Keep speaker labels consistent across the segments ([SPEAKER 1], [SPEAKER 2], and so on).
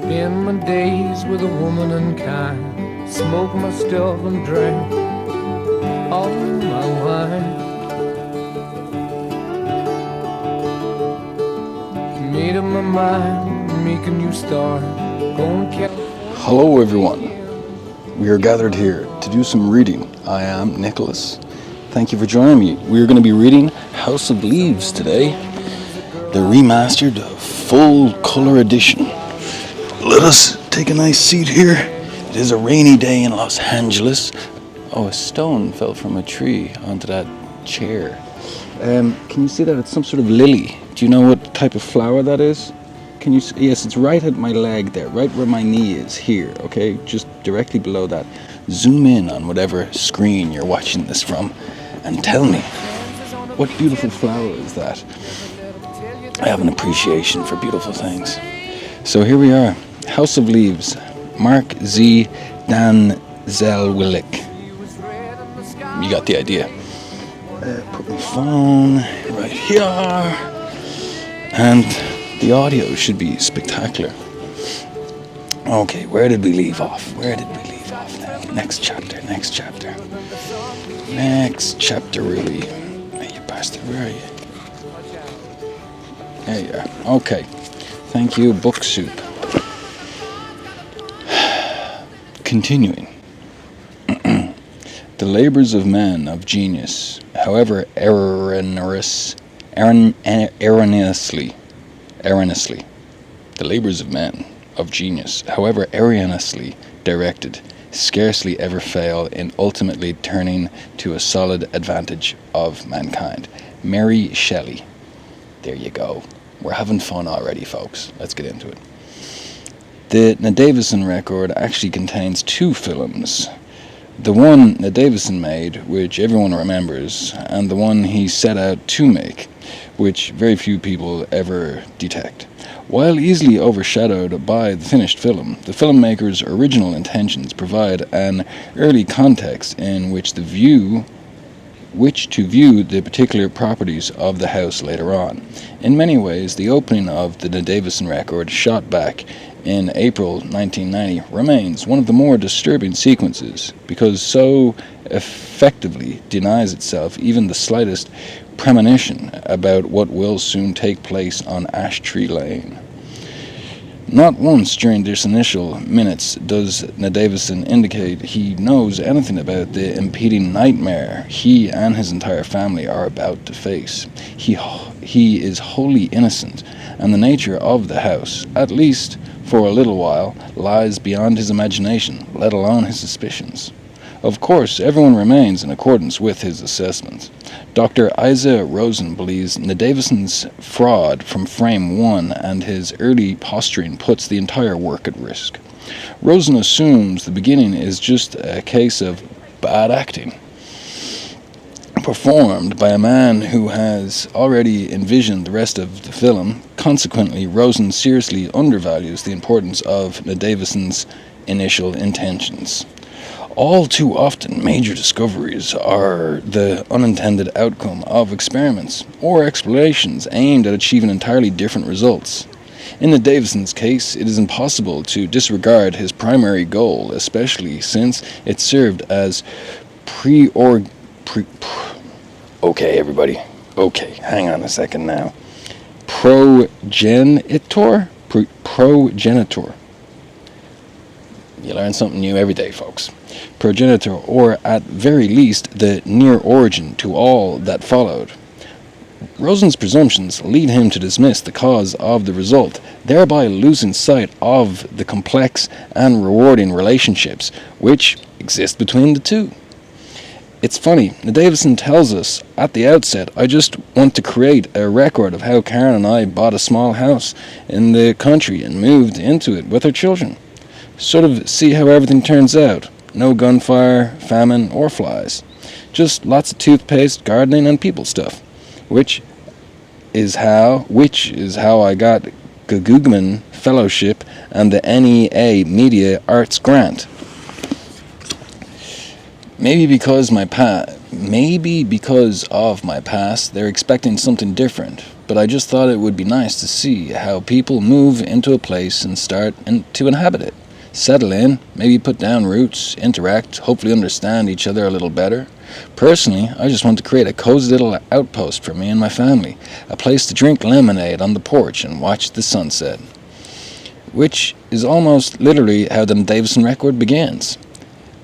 [SPEAKER 1] Spend my days with a woman unkind, smoke my stuff and drink all my wine. Made up my mind, make a new start, gonna California.
[SPEAKER 2] Hello everyone, we are gathered here to do some reading. I am Nicholas. Thank you for joining me. We are going to be reading House of Leaves today, the remastered full color edition. Let us take a nice seat here. It is a rainy day in Los Angeles. Oh, a stone fell from a tree onto that chair. Can you see that? It's some sort of lily. Do you know what type of flower that is? Can you see? Yes, it's right at my leg there, right where my knee is here, okay? Just directly below that. Zoom in on whatever screen you're watching this from and tell me, what beautiful flower is that? I have an appreciation for beautiful things. So here we are, House of Leaves, Mark Z. Danielewski. You got the idea. Put my phone right here, and the audio should be spectacular. Okay, where did we leave off? Now? Next chapter, really. Hey, you bastard, where are you? There you are. Okay, thank you, Book Soup. Continuing. The labors of men of genius, however erroneously, the labors of men of genius, however erroneously directed, scarcely ever fail in ultimately turning to a solid advantage of mankind. Mary Shelley. There you go. We're having fun already, folks. Let's get into it. The Danielewski record actually contains two films. The one that Davison made, which everyone remembers, and the one he set out to make, which very few people ever detect. While easily overshadowed by the finished film, the filmmaker's original intentions provide an early context in which to view the particular properties of the house later on. In many ways, the opening of the Danielewski record, shot back in April 1990, remains one of the more disturbing sequences because so effectively denies itself even the slightest premonition about what will soon take place on Ash Tree Lane. Not once during this initial minutes does Danielewski indicate he knows anything about the impending nightmare he and his entire family are about to face. He is wholly innocent, and the nature of the house, at least for a little while, lies beyond his imagination, let alone his suspicions. Of course, everyone remains in accordance with his assessments. Dr. Isa Rosen believes Danielewski's fraud from frame one and his early posturing puts the entire work at risk. Rosen assumes the beginning is just a case of bad acting, performed by a man who has already envisioned the rest of the film. Consequently, Rosen seriously undervalues the importance of Danielewski's initial intentions. All too often, major discoveries are the unintended outcome of experiments or explorations aimed at achieving entirely different results. In Danielewski's case, it is impossible to disregard his primary goal, especially since it served as Okay, everybody. Okay, hang on a second now. Progenitor? Progenitor. You learn something new every day, folks. Progenitor, or at very least, the near origin to all that followed. Rosen's presumptions lead him to dismiss the cause of the result, thereby losing sight of the complex and rewarding relationships which exist between the two. It's funny, Danielewski tells us at the outset, I just want to create a record of how Karen and I bought a small house in the country and moved into it with our children. Sort of see how everything turns out. No gunfire, famine, or flies. Just lots of toothpaste, gardening, and people stuff. Which is how I got Guggenheim Fellowship and the NEA Media Arts Grant. Maybe because of my past, they're expecting something different. but I just thought it would be nice to see how people move into a place and start to inhabit it. Settle in, maybe put down roots, interact, hopefully understand each other a little better. Personally, I just want to create a cozy little outpost for me and my family, a place to drink lemonade on the porch and watch the sunset. Which is almost literally how the Davison record begins,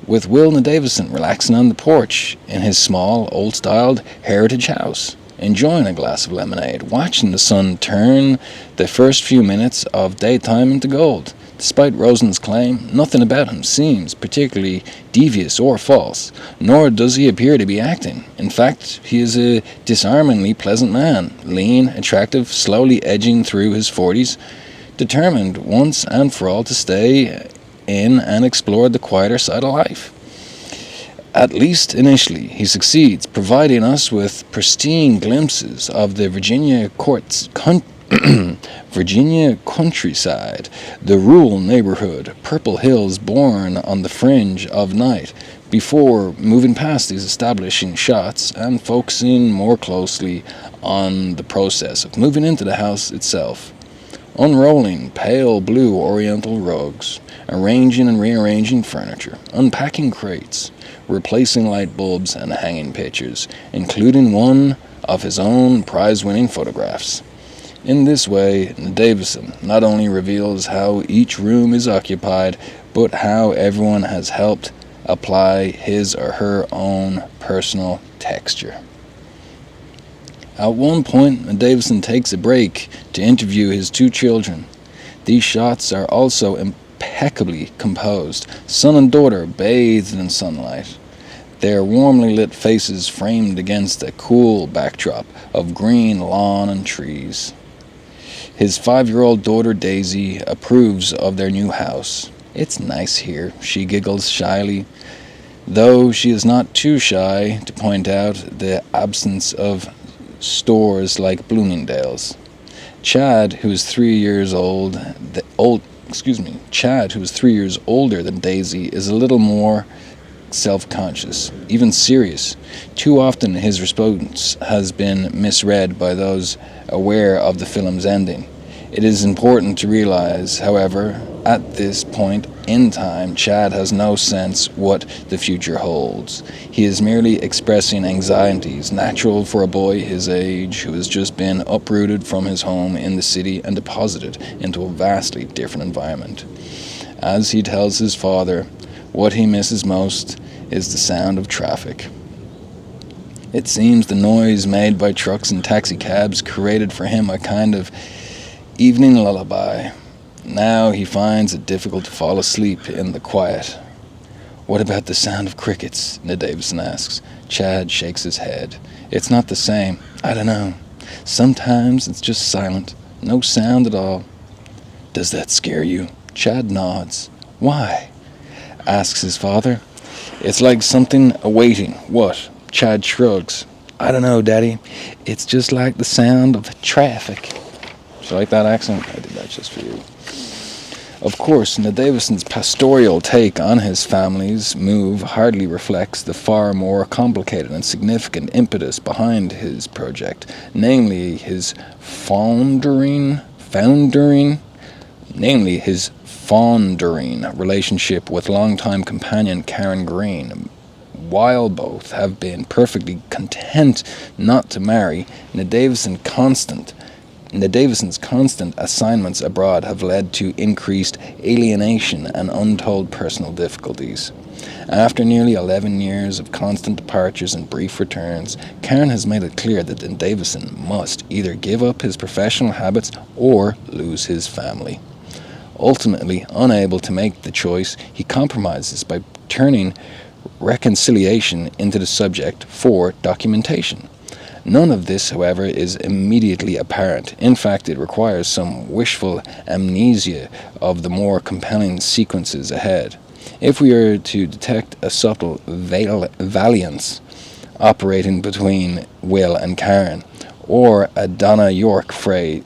[SPEAKER 2] with Will Davison relaxing on the porch in his small, old-styled heritage house, enjoying a glass of lemonade, watching the sun turn the first few minutes of daytime into gold. Despite Rosen's claim, nothing about him seems particularly devious or false, nor does he appear to be acting. In fact, he is a disarmingly pleasant man, lean, attractive, slowly edging through his 40s, determined once and for all to stay in and explore the quieter side of life. At least initially, he succeeds, providing us with pristine glimpses of the Virginia countryside, the rural neighborhood, purple hills born on the fringe of night, before moving past these establishing shots and focusing more closely on the process of moving into the house itself. Unrolling pale blue oriental rugs, arranging and rearranging furniture, unpacking crates, replacing light bulbs and hanging pictures, including one of his own prize-winning photographs. In this way, Davison not only reveals how each room is occupied, but how everyone has helped apply his or her own personal texture. At one point, Davison takes a break to interview his 2 children. These shots are also impeccably composed, son and daughter bathed in sunlight, their warmly lit faces framed against a cool backdrop of green lawn and trees. His 5-year-old daughter Daisy approves of their new house. "It's nice here," she giggles shyly, though she is not too shy to point out the absence of stores like Bloomingdale's. Chad, who is 3 years older than Daisy, is a little more self-conscious, even serious. Too often his response has been misread by those aware of the film's ending. It is important to realize, however, at this point in time, Chad has no sense what the future holds. He is merely expressing anxieties natural for a boy his age who has just been uprooted from his home in the city and deposited into a vastly different environment. As he tells his father, what he misses most is the sound of traffic. It seems the noise made by trucks and taxicabs created for him a kind of evening lullaby. Now he finds it difficult to fall asleep in the quiet. "What about the sound of crickets?" Davison asks. Chad shakes his head. "It's not the same. I don't know. Sometimes it's just silent. No sound at all." "Does that scare you?" Chad nods. "Why?" asks his father. "It's like something awaiting." "What?" Chad shrugs. "I don't know, Daddy. It's just like the sound of traffic." Do you like that accent? I did that just for you. Of course, Davison's pastoral take on his family's move hardly reflects the far more complicated and significant impetus behind his project, namely his foundering relationship with longtime companion Karen Green. While both have been perfectly content not to marry, Davison's constant assignments abroad have led to increased alienation and untold personal difficulties. After nearly 11 years of constant departures and brief returns, Karen has made it clear that Davison must either give up his professional habits or lose his family. Ultimately, unable to make the choice, he compromises by turning reconciliation into the subject for documentation. None of this, however, is immediately apparent. In fact, it requires some wishful amnesia of the more compelling sequences ahead. If we are to detect a subtle valiance operating between Will and Karen, or as Donna York phrased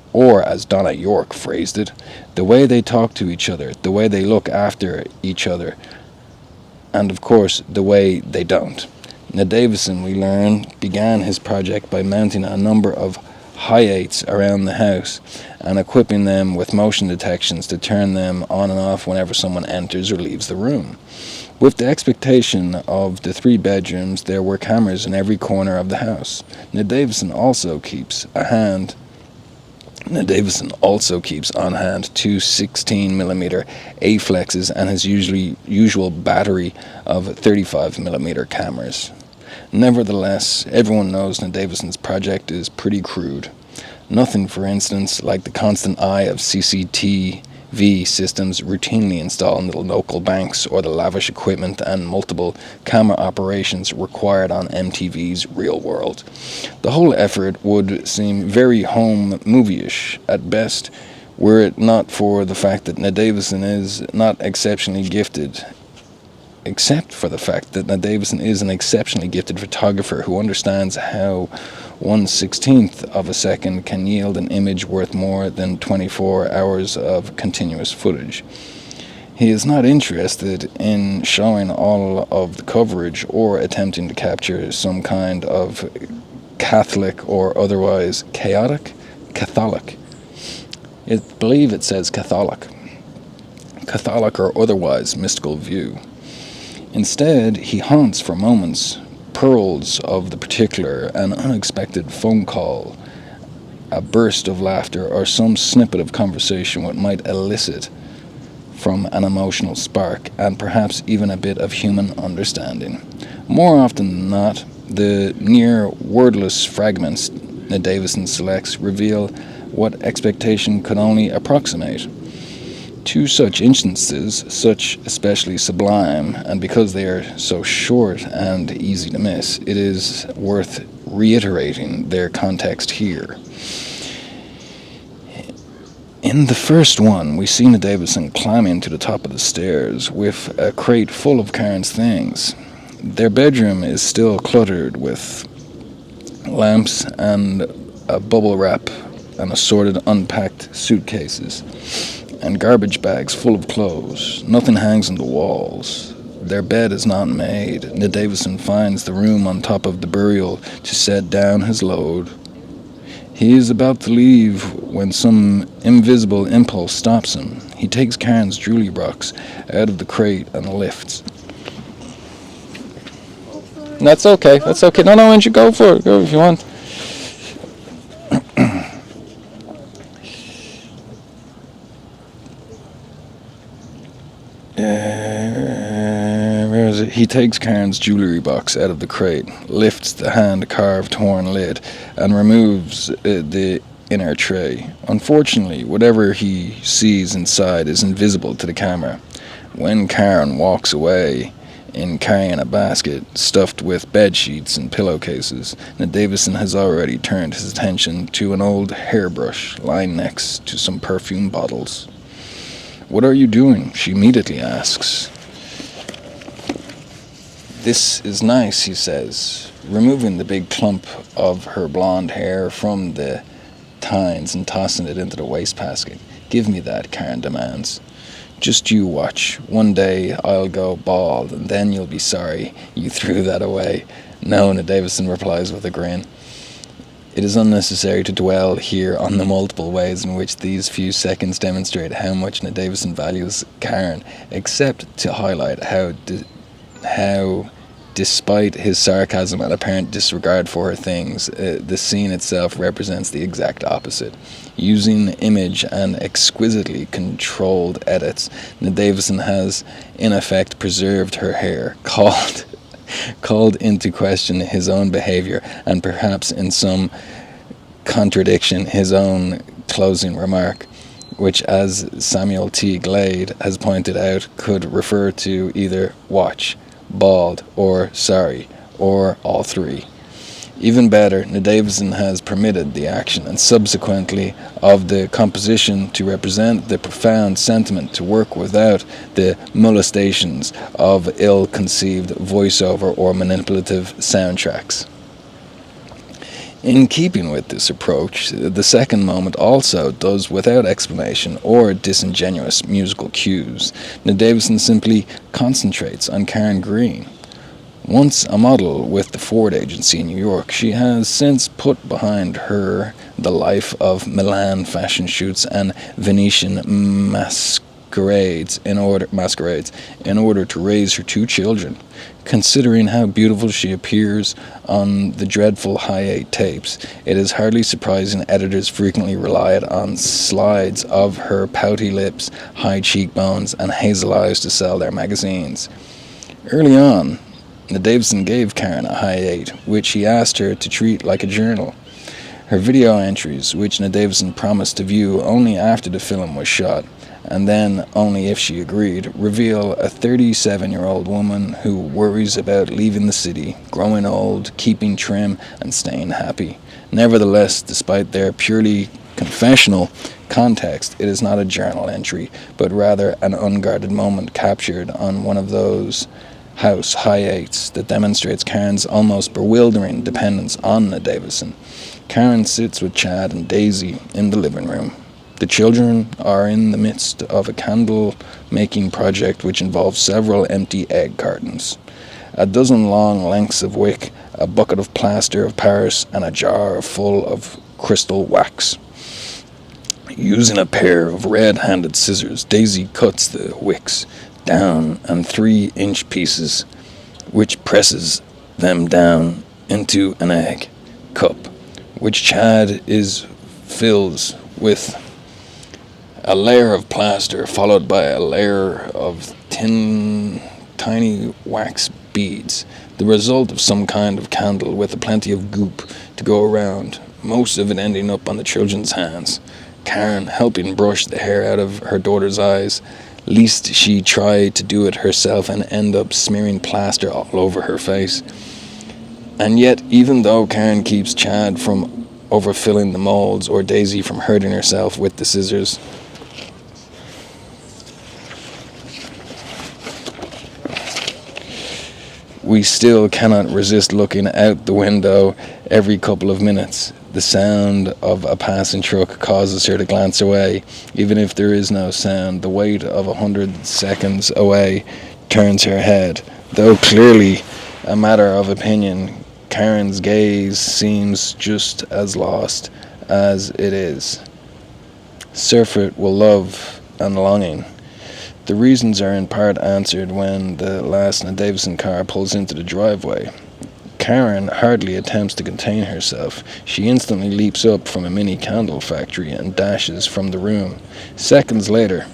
[SPEAKER 2] it, the way they talk to each other, the way they look after each other, and of course, the way they don't. Davison, we learn, began his project by mounting a number of hiates around the house and equipping them with motion detections to turn them on and off whenever someone enters or leaves the room. With the expectation of the 3 bedrooms, there were cameras in every corner of the house. Davison also keeps on hand 2 16mm A-flexes and his usual battery of 35mm cameras. Nevertheless, everyone knows Davison's project is pretty crude. Nothing, for instance, like the constant eye of CCTV systems routinely installed in the local banks, or the lavish equipment and multiple camera operations required on MTV's Real World. The whole effort would seem very home movie-ish at best, were it not for the fact that Davison is not exceptionally gifted. Except for the fact that Davison is an exceptionally gifted photographer who understands how 1/16th of a second can yield an image worth more than 24 hours of continuous footage. He is not interested in showing all of the coverage or attempting to capture some kind of Catholic or otherwise Catholic. I believe it says Catholic or otherwise mystical view. Instead, he haunts for moments pearls of the particular, an unexpected phone call, a burst of laughter, or some snippet of conversation what might elicit from an emotional spark, and perhaps even a bit of human understanding. More often than not, the near wordless fragments Davison selects reveal what expectation could only approximate. 2 such instances, such especially sublime, and because they are so short and easy to miss, it is worth reiterating their context here. In the first one, we see Davison climbing to the top of the stairs with a crate full of Karen's things. Their bedroom is still cluttered with lamps and a bubble wrap and assorted unpacked suitcases and garbage bags full of clothes. Nothing hangs on the walls. Their bed is not made. Davison finds the room on top of the burial to set down his load. He is about to leave when some invisible impulse stops him. He takes Karen's jewelry box out of the crate and lifts. That's okay. No, why don't you go for it? Go if you want. Where is it? He takes Karen's jewelry box out of the crate, lifts the hand-carved horn lid, and removes the inner tray. Unfortunately, whatever he sees inside is invisible to the camera. When Karen walks away in carrying a basket stuffed with bed sheets and pillowcases, Davison has already turned his attention to an old hairbrush lying next to some perfume bottles. "What are you doing?" she immediately asks. "This is nice," he says, removing the big clump of her blonde hair from the tines and tossing it into the wastebasket. "Give me that," Karen demands. "Just you watch. One day I'll go bald, and then you'll be sorry you threw that away." "No," Davison replies with a grin. It is unnecessary to dwell here on the multiple ways in which these few seconds demonstrate how much Davison values Karen, except to highlight how, despite his sarcasm and apparent disregard for her things, the scene itself represents the exact opposite. Using image and exquisitely controlled edits, Davison has, in effect, preserved her hair, called into question his own behavior, and perhaps in some contradiction his own closing remark, which, as Samuel T. Glade has pointed out, could refer to either watch, bald, or sorry, or all 3. Even better, Davison has permitted the action and subsequently of the composition to represent the profound sentiment, to work without the molestations of ill-conceived voiceover or manipulative soundtracks. In keeping with this approach, the second moment also does without explanation or disingenuous musical cues. Davison simply concentrates on Karen Green. Once a model with the Ford agency in New York, she has since put behind her the life of Milan fashion shoots and Venetian masquerades in order to raise her 2 children. Considering how beautiful she appears on the dreadful Hi-8 tapes, it is hardly surprising editors frequently relied on slides of her pouty lips, high cheekbones, and hazel eyes to sell their magazines. Early on, Danielewski gave Karen a Hi-8, which he asked her to treat like a journal. Her video entries, which Danielewski promised to view only after the film was shot, and then only if she agreed, reveal a 37-year-old woman who worries about leaving the city, growing old, keeping trim, and staying happy. Nevertheless, despite their purely confessional context, it is not a journal entry, but rather an unguarded moment captured on one of those house Hi-8s that demonstrates Karen's almost bewildering dependence on Danielewski. Karen sits with Chad and Daisy in the living room. The children are in the midst of a candle-making project which involves several empty egg cartons, a dozen long lengths of wick, a bucket of plaster of Paris, and a jar full of crystal wax. Using a pair of red-handed scissors, Daisy cuts the wicks down in 3-inch pieces, which presses them down into an egg cup, which Chad fills with a layer of plaster followed by a layer of tiny wax beads, the result of some kind of candle with a plenty of goop to go around, most of it ending up on the children's hands. Karen helping brush the hair out of her daughter's eyes, lest she try to do it herself and end up smearing plaster all over her face. And yet, even though Karen keeps Chad from overfilling the molds or Daisy from hurting herself with the scissors, we still cannot resist looking out the window every couple of minutes. The sound of a passing truck causes her to glance away. Even if there is no sound, the weight of 100 seconds away turns her head. Though clearly a matter of opinion, Karen's gaze seems just as lost as it is. Surfeit will love and longing. The reasons are in part answered when the last Danielewski car pulls into the driveway. Karen hardly attempts to contain herself. She instantly leaps up from a mini candle factory and dashes from the room. Seconds later,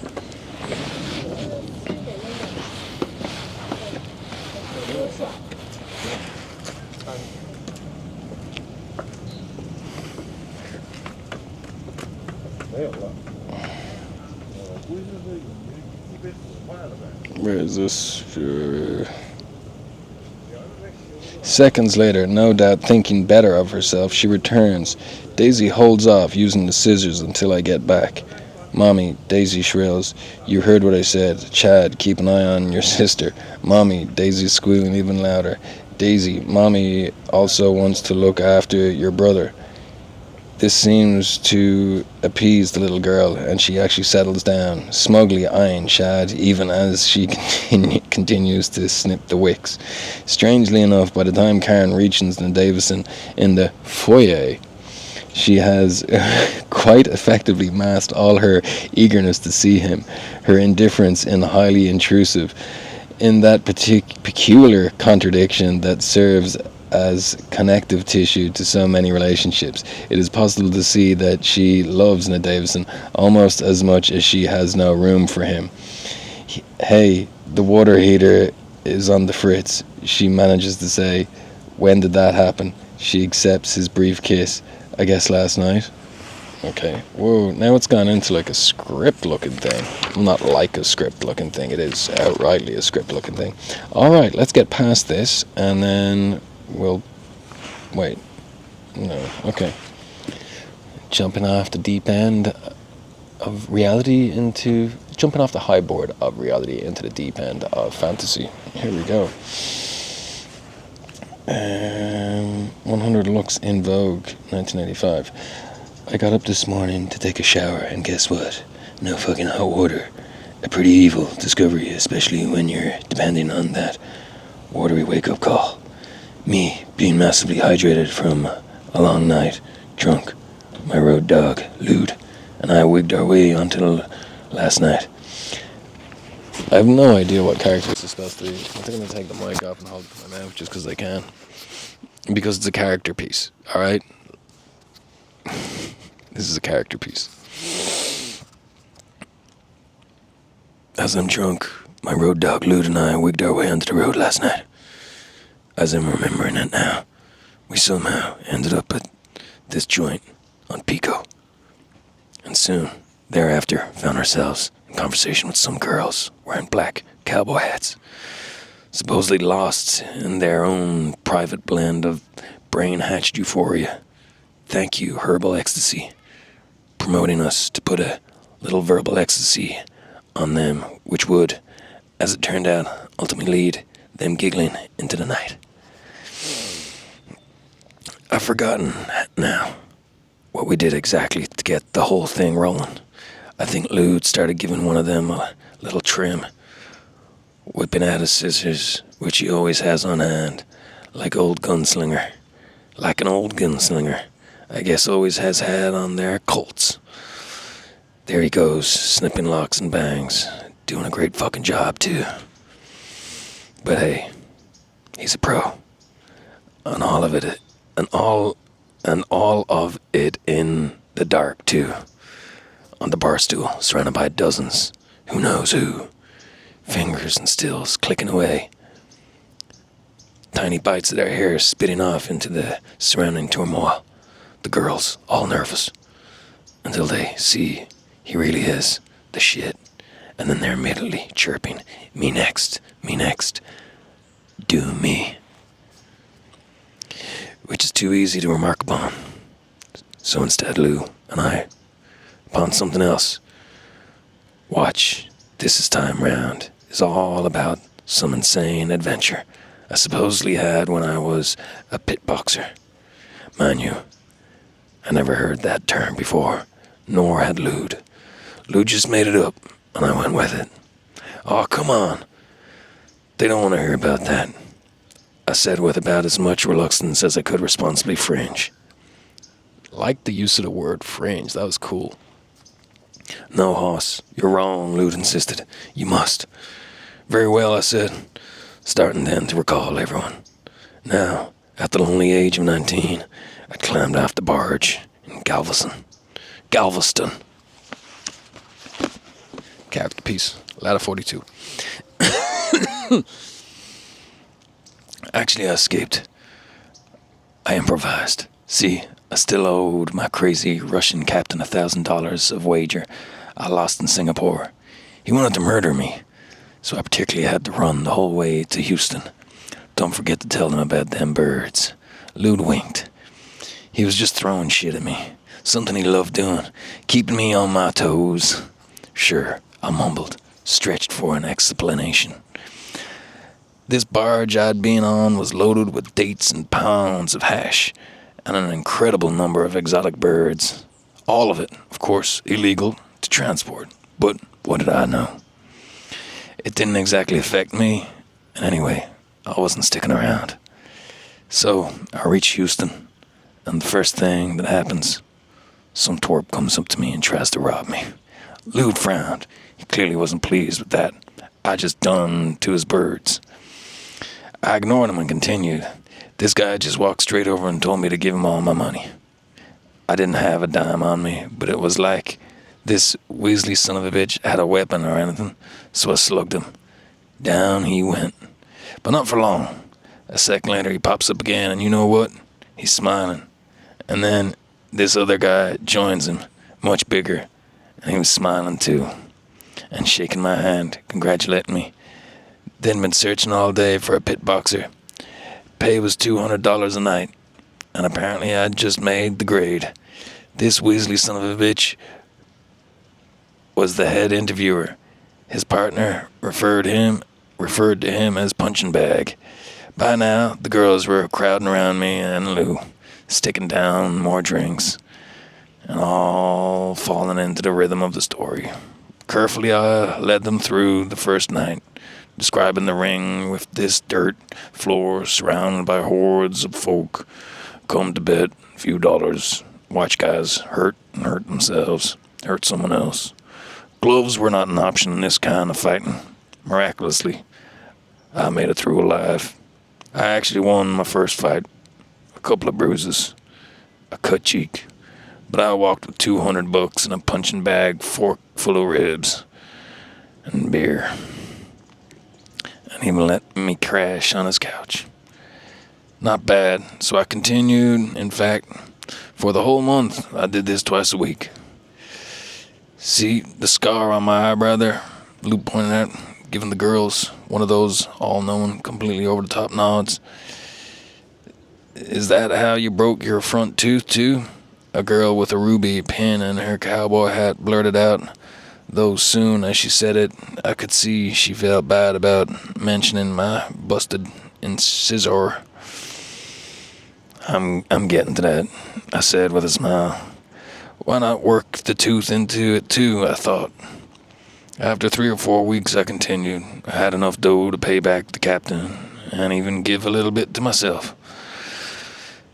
[SPEAKER 2] where is this? Seconds later, no doubt thinking better of herself, she returns. Daisy holds off using the scissors until I get back. Mommy, Daisy shrills. You heard what I said. Chad, keep an eye on your sister. Mommy, Daisy squealing even louder. Daisy, Mommy also wants to look after your brother. This seems to appease the little girl, and she actually settles down, smugly eyeing Chad, even as she continues to snip the wicks. Strangely enough, by the time Karen reaches Danielewski in the foyer, she has quite effectively masked all her eagerness to see him, her indifference in highly intrusive, in that peculiar contradiction that serves as connective tissue to so many relationships. It is possible to see that she loves Danielewski almost as much as she has no room for him. Hey, the water heater is on the fritz, she manages to say. When did that happen? She accepts his brief kiss. I guess last night. Okay, whoa, now it's gone into like a script-looking thing. Well, not like a script-looking thing, it is outrightly a script-looking thing. Alright, let's get past this, and then we'll... Wait. No, okay. Jumping off the deep end of reality into... Jumping off the high board of reality into the deep end of fantasy. Here we go. 100 looks in Vogue, 1985. I got up this morning to take a shower, and guess what? No fucking hot water. A pretty evil discovery, especially when you're depending on that
[SPEAKER 3] watery wake-up call. Me being massively hydrated from a long night, drunk. My road dog, Lude, and I wigged our way until last night.
[SPEAKER 4] I have no idea what character this is supposed to be. I think I'm going to take the mic off and hold it to my mouth just because I can. Because it's a character piece, alright? This is a character piece.
[SPEAKER 3] As I'm drunk, my road dog, Lude, and I wigged our way onto the road last night. As I'm remembering it now, we somehow ended up at this joint on Pico. And soon thereafter found ourselves in conversation with some girls wearing black cowboy hats, supposedly lost in their own private blend of brain-hatched euphoria. Thank you, Herbal Ecstasy, promoting us to put a little verbal ecstasy on them, which would, as it turned out, ultimately lead them giggling into the night. I've forgotten now what we did exactly to get the whole thing rolling. I think Lude started giving one of them a little trim, whipping out his scissors, which he always has on hand, like an old gunslinger. I guess always has had on their Colts. There he goes, snipping locks and bangs, doing a great fucking job too. But hey, he's a pro. And all of it, and all of it in the dark too. On the bar stool, surrounded by dozens, who knows who. Fingers and stills clicking away. Tiny bites of their hair spitting off into the surrounding turmoil. The girls, all nervous, until they see he really is the shit. And then they're immediately chirping, me next, do me. Which is too easy to remark upon. So instead, Lou and I, upon something else. Watch, this time round, is all about some insane adventure I supposedly had when I was a pit boxer. Mind you, I never heard that term before, nor had Lude. Lude just made it up, and I went with it. Oh, come on. They don't want to hear about that. I said with about as much reluctance as I could responsibly fringe.
[SPEAKER 4] Like the use of the word fringe, that was cool.
[SPEAKER 3] No, Hoss, you're wrong, Lude insisted. You must. Very well, I said, starting then to recall everyone. Now, at the lonely age of 19, I climbed off the barge in Galveston.
[SPEAKER 4] Character piece, ladder 42.
[SPEAKER 3] Actually, I escaped. I improvised. See, I still owed my crazy Russian captain $1,000 of wager I lost in Singapore. He wanted to murder me, so I particularly had to run the whole way to Houston. Don't forget to tell them about them birds. Lude winked. He was just throwing shit at me. Something he loved doing, keeping me on my toes. Sure, I mumbled, stretched for an explanation. This barge I'd been on was loaded with dates and pounds of hash, and an incredible number of exotic birds. All of it, of course, illegal to transport. But what did I know? It didn't exactly affect me, and anyway, I wasn't sticking around. So, I reach Houston, and the first thing that happens, some twerp comes up to me and tries to rob me. Lude frowned. He clearly wasn't pleased with that. I just done to his birds. I ignored him and continued. This guy just walked straight over and told me to give him all my money. I didn't have a dime on me, but it was like this Weasley son of a bitch had a weapon or anything, so I slugged him. Down he went. But not for long. A second later he pops up again, and you know what? He's smiling. And then this other guy joins him, much bigger, and he was smiling too, and shaking my hand, congratulating me. Then been searching all day for a pit boxer. Pay was $200 a night, and apparently I'd just made the grade. This Weasley son of a bitch was the head interviewer. His partner referred to him as punching bag. By now, the girls were crowding around me and Lou, sticking down more drinks, and all falling into the rhythm of the story. Carefully, I led them through the first night, describing the ring with this dirt floor surrounded by hordes of folk. Come to bet a few dollars. Watch guys hurt and hurt themselves, hurt someone else. Gloves were not an option in this kind of fighting. Miraculously, I made it through alive. I actually won my first fight. A couple of bruises, a cut cheek, but I walked with $200 and a punching bag fork full of ribs and beer. And he let me crash on his couch. Not bad, so I continued. In fact, for the whole month, I did this twice a week. See the scar on my eyebrow there? Lou pointed out, giving the girls one of those all-knowing, completely over-the-top nods. Is that how you broke your front tooth, too? A girl with a ruby pin in her cowboy hat blurted out, though soon as she said it, I could see she felt bad about mentioning my busted incisor. I'm getting to that, I said with a smile. Why not work the tooth into it too, I thought. After 3 or 4 weeks, I continued. I had enough dough to pay back the captain and even give a little bit to myself.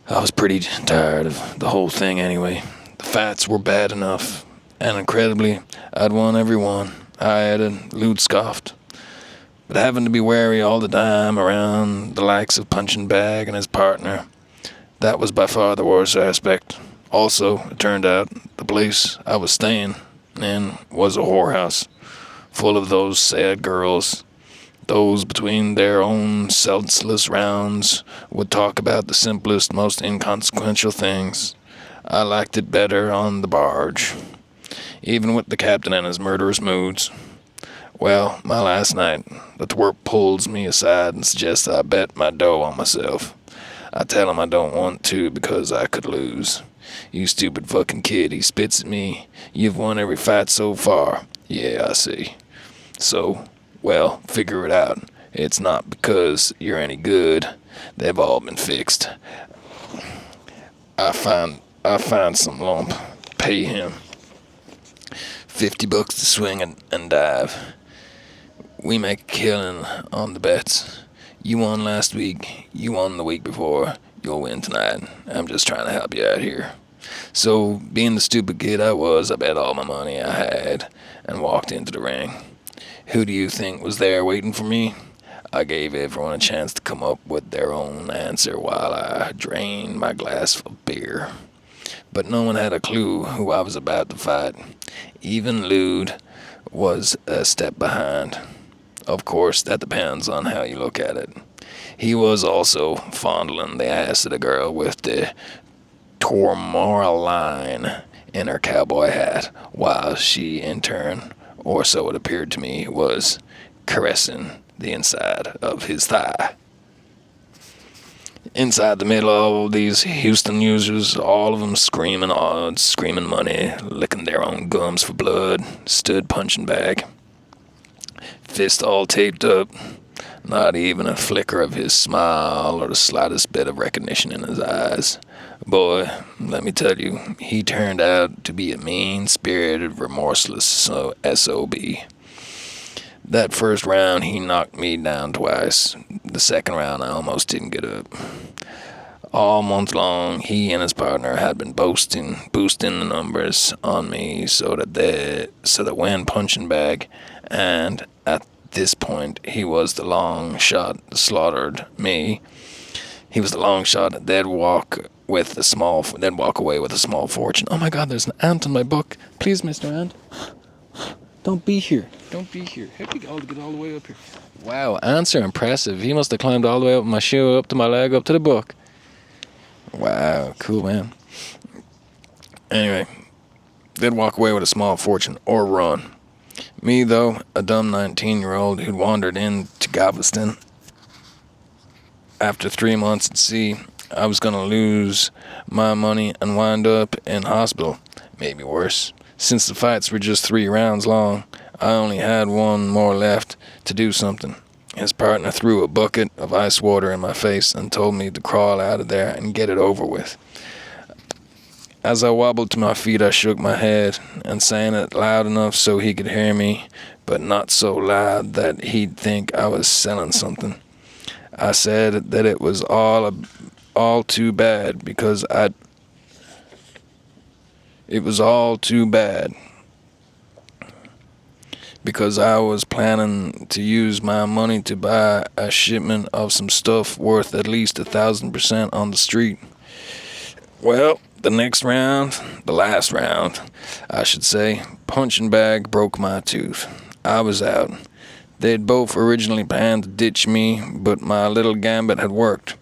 [SPEAKER 3] I was pretty tired of the whole thing anyway. The fights were bad enough, and incredibly, I'd won every one. I added, Lude scoffed. But having to be wary all the time around the likes of Punching Bag and his partner, that was by far the worst aspect. Also, it turned out, the place I was staying in was a whorehouse, full of those sad girls. Those between their own senseless rounds would talk about the simplest, most inconsequential things. I liked it better on the barge, even with the captain and his murderous moods. Well, my last night, the twerp pulls me aside and suggests I bet my dough on myself. I tell him I don't want to because I could lose. You stupid fucking kid, he spits at me. You've won every fight so far. Yeah, I see. So, well, figure it out. It's not because you're any good. They've all been fixed. I find some lump. Pay him $50 to swing and dive. We make a killing on the bets. You won last week. You won the week before. You'll win tonight. I'm just trying to help you out here. So, being the stupid kid I was, I bet all my money I had and walked into the ring. Who do you think was there waiting for me? I gave everyone a chance to come up with their own answer while I drained my glass of beer. But no one had a clue who I was about to fight. Even Lude was a step behind. Of course, that depends on how you look at it. He was also fondling the ass of the girl with the tourmaline in her cowboy hat, while she, in turn, or so it appeared to me, was caressing the inside of his thigh. Inside the middle of all these Houston users, all of them screaming odds, screaming money, licking their own gums for blood, stood Punching Bag. Fist all taped up, not even a flicker of his smile or the slightest bit of recognition in his eyes. Boy, let me tell you, he turned out to be a mean-spirited, remorseless SOB. That first round, he knocked me down twice. The second round, I almost didn't get up. All month long, he and his partner had been boosting the numbers on me so that when Punching Bag, and at this point, he was the long shot that slaughtered me. He was the long shot. They'd walk away with a small fortune. Oh my God, there's an ant in my book. Please, Mr. Ant. Don't be here. Don't be here. Help me get all the way up here. Wow, ants are impressive. He must have climbed all the way up my shoe, up to my leg, up to the book. Wow, cool, man. Anyway, they'd walk away with a small fortune or run. Me, though, a dumb 19-year-old who'd wandered into Galveston after 3 months at sea, I was going to lose my money and wind up in hospital. Maybe worse. Since the fights were just 3 rounds long, I only had one more left to do something. His partner threw a bucket of ice water in my face and told me to crawl out of there and get it over with. As I wobbled to my feet, I shook my head and saying it loud enough so he could hear me, but not so loud that he'd think I was selling something. I said that it was all too bad because it was all too bad because I was planning to use my money to buy a shipment of some stuff worth at least 1,000% on the street. Well, the last round, I should say, punching bag broke my tooth. I was out. They'd both originally planned to ditch me, but my little gambit had worked.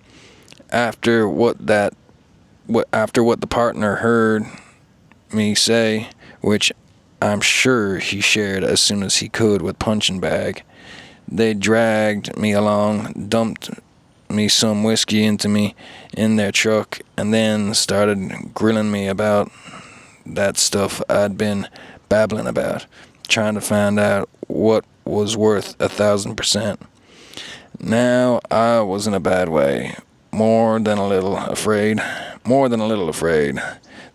[SPEAKER 3] After what the partner heard me say, which I'm sure he shared as soon as he could with punching bag, they dragged me along, dumped me some whiskey into me in their truck, and then started grilling me about that stuff I'd been babbling about, trying to find out what was worth 1,000%. Now I was in a bad way, more than a little afraid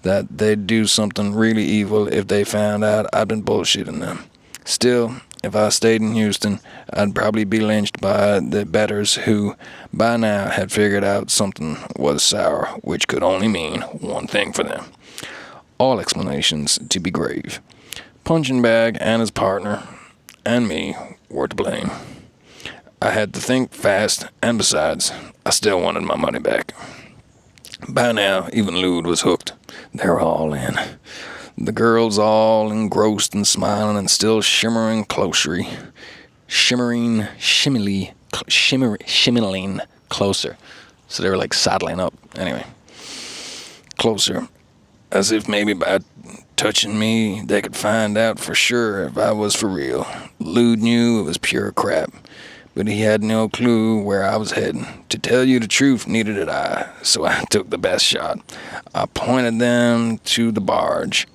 [SPEAKER 3] that they'd do something really evil if they found out I'd been bullshitting them. Still, if I stayed in Houston, I'd probably be lynched by the betters who, by now, had figured out something was sour, which could only mean one thing for them. All explanations to be grave. Punching Bag and his partner, and me, were to blame. I had to think fast, and besides, I still wanted my money back. By now, even Lude was hooked. They were all in. The girls all engrossed and smiling and still shimmering closer. Shimmeling closer. So they were like saddling up. Anyway. Closer. As if maybe by touching me, they could find out for sure if I was for real. Lude knew it was pure crap, but he had no clue where I was heading. To tell you the truth, neither did I, so I took the best shot. I pointed them to the barge.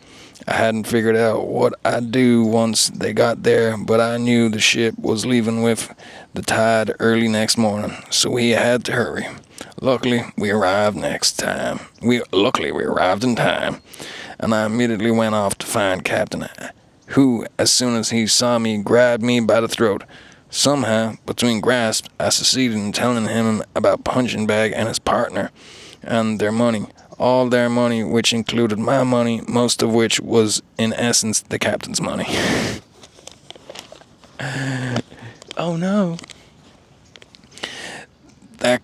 [SPEAKER 3] I hadn't figured out what I'd do once they got there, but I knew the ship was leaving with the tide early next morning, so we had to hurry. Luckily, we arrived in time, and I immediately went off to find Captain, who, as soon as he saw me, grabbed me by the throat. Somehow, between grasps, I succeeded in telling him about Punching Bag and his partner, and their money. All their money, which included my money, most of which was, in essence, the captain's money. Oh no. That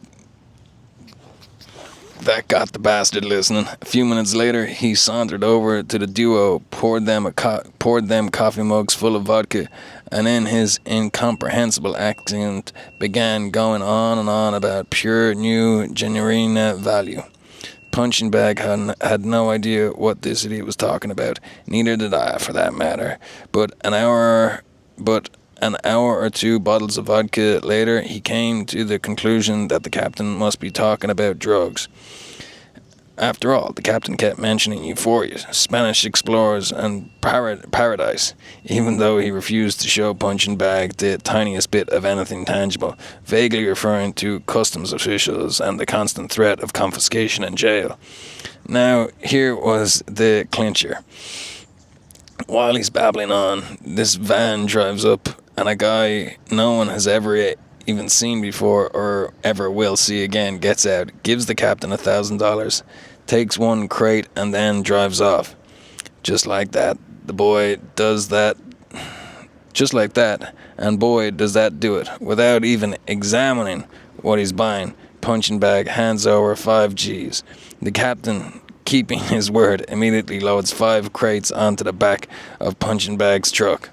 [SPEAKER 3] got the bastard listening. A few minutes later, he sauntered over to the duo, poured them coffee mugs full of vodka, and in his incomprehensible accent began going on and on about pure, new, genuine value. Punching Bag had no idea what this idiot was talking about. Neither did I, for that matter. But an hour or two bottles of vodka later, he came to the conclusion that the captain must be talking about drugs. After all, the captain kept mentioning euphoria, Spanish explorers, and paradise, even though he refused to show Punching Bag the tiniest bit of anything tangible, vaguely referring to customs officials and the constant threat of confiscation and jail. Now, here was the clincher. While he's babbling on, this van drives up, and a guy no one has ever even seen before or ever will see again gets out, gives the captain $1,000, takes one crate, and then drives off. Just like that, and boy, does that do it. Without even examining what he's buying, Punching Bag hands over 5 G's. The captain, keeping his word, immediately loads 5 crates onto the back of Punching Bag's truck.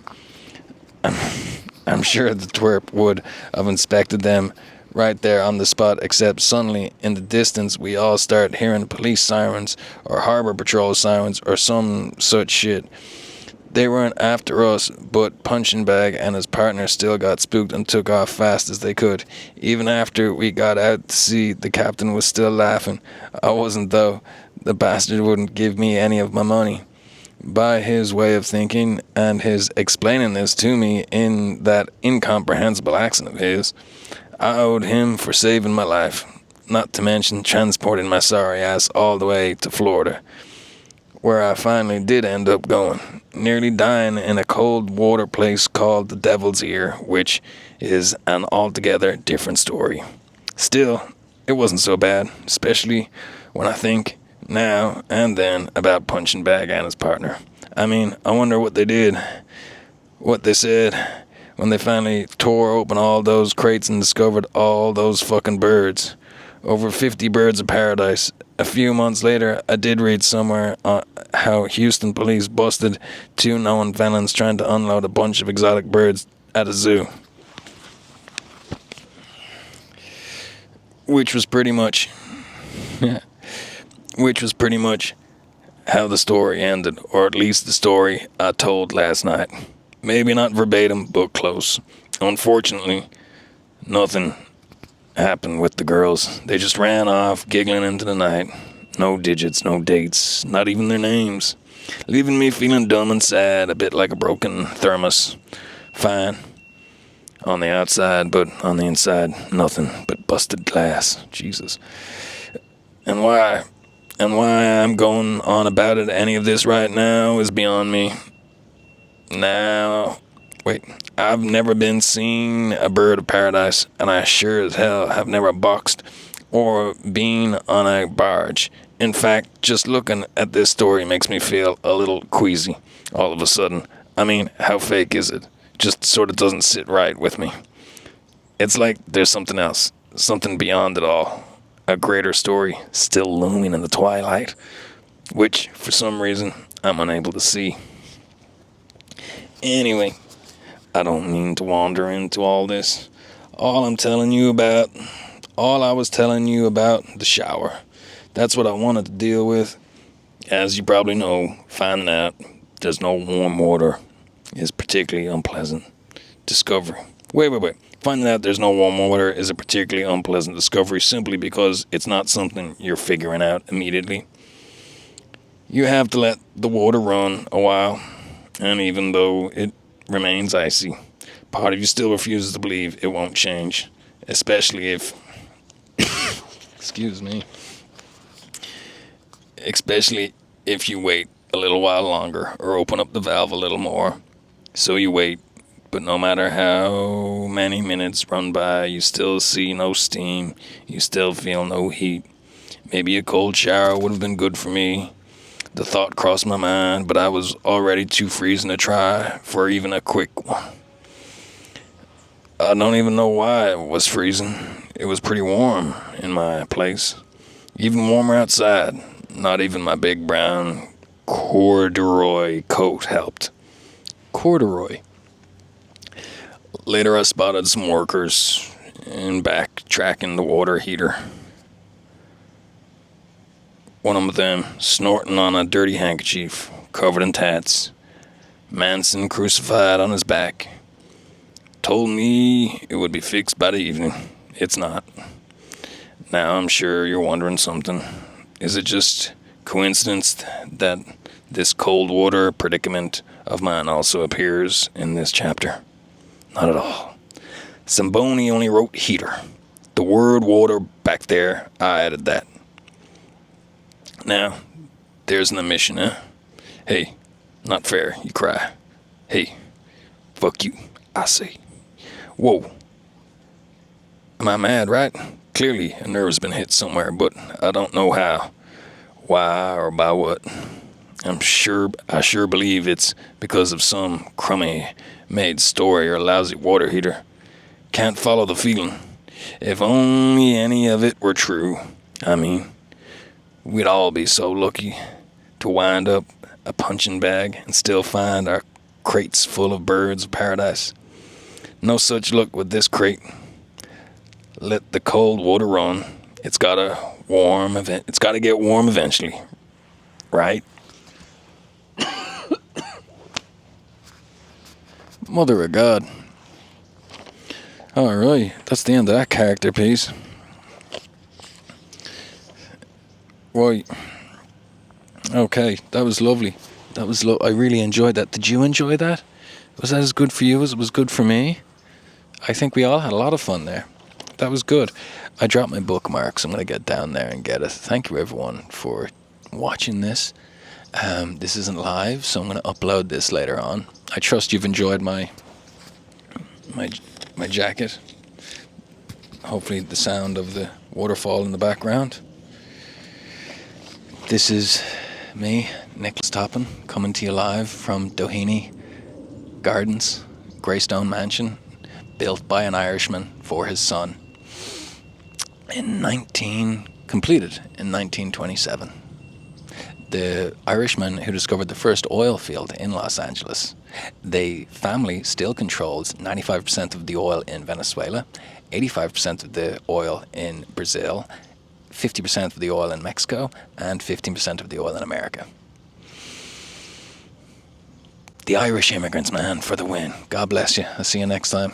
[SPEAKER 3] I'm sure the twerp would have inspected them right there on the spot, except suddenly, in the distance, we all start hearing police sirens or harbor patrol sirens or some such shit. They weren't after us, but Punching Bag and his partner still got spooked and took off fast as they could. Even after we got out to sea, the captain was still laughing. I wasn't, though. The bastard wouldn't give me any of my money. By his way of thinking, and his explaining this to me in that incomprehensible accent of his, I owed him for saving my life, not to mention transporting my sorry ass all the way to Florida. where I finally did end up going, nearly dying in a cold water place called the Devil's Ear, which is an altogether different story. Still, it wasn't so bad, especially when I think now and then about Punching Bag and his partner. I mean, I wonder what they did, what they said, when they finally tore open all those crates and discovered all those fucking birds. Over 50 birds of paradise. A few months later, I did read somewhere how Houston police busted 2 known felons trying to unload a bunch of exotic birds at a zoo. Which was pretty much how the story ended, or at least the story I told last night. Maybe not verbatim, but close. Unfortunately, nothing happened with the girls. They just ran off, giggling into the night. No digits, no dates, not even their names. Leaving me feeling dumb and sad, a bit like a broken thermos. Fine on the outside, but on the inside, nothing but busted glass. Jesus. And why I'm going on about it, any of this right now, is beyond me. Now, wait, I've never been seen a bird of paradise, and I sure as hell have never boxed or been on a barge. In fact, just looking at this story makes me feel a little queasy all of a sudden. I mean, how fake is it? Just sort of doesn't sit right with me. It's like there's something else, something beyond it all. A greater story still looming in the twilight, which, for some reason, I'm unable to see. Anyway, I don't mean to wander into all this. All I was telling you about the shower. That's what I wanted to deal with. As you probably know, finding out there's no warm water is particularly unpleasant discovery. Wait. Finding out there's no warm water is a particularly unpleasant discovery simply because it's not something you're figuring out immediately. You have to let the water run a while, and even though it remains icy, part of you still refuses to believe it won't change, especially if especially if you wait a little while longer or open up the valve a little more. So you wait, but no matter how many minutes run by, you still see no steam, you still feel no heat. Maybe a cold shower would have been good for me. The thought crossed my mind, but I was already too freezing to try for even a quick one. I don't even know why it was freezing. It was pretty warm in my place. Even warmer outside. Not even my big brown corduroy coat helped. Corduroy. Later I spotted some workers in back tracking the water heater. One of them snorting on a dirty handkerchief, covered in tats. Manson crucified on his back. Told me it would be fixed by the evening. It's not. Now I'm sure you're wondering something. Is it just coincidence that this cold water predicament of mine also appears in this chapter? Not at all. Zamboni only wrote heater. The word water back there, I added that. Now, there's an omission, eh? Hey, not fair, you cry. Hey, fuck you, I say. Whoa. Am I mad, right? Clearly, a nerve's been hit somewhere, but I don't know how, why, or by what. I sure believe it's because of some crummy-made story or lousy water heater. Can't follow the feeling. If only any of it were true. I mean, we'd all be so lucky to wind up a punching bag and still find our crates full of birds of paradise. No such luck with this crate. Let the cold water run. It's gotta get warm eventually, right? Mother of God. Alright, that's the end of that character piece. Right. Okay, that was lovely. I really enjoyed that. Did you enjoy that? Was that as good for you as it was good for me? I think we all had a lot of fun there. That was good. I dropped my bookmarks. I'm going to get down there and get it. Thank you, everyone, for watching this. This isn't live, so I'm going to upload this later on. I trust you've enjoyed my jacket. Hopefully the sound of the waterfall in the background. This is me, Nicholas Toppin, coming to you live from Doheny Gardens, Greystone Mansion, built by an Irishman for his son, completed in 1927. The Irishman who discovered the first oil field in Los Angeles. The family still controls 95% of the oil in Venezuela, 85% of the oil in Brazil, 50% of the oil in Mexico, and 15% of the oil in America. The Irish immigrants, man, for the win. God bless you. I'll see you next time.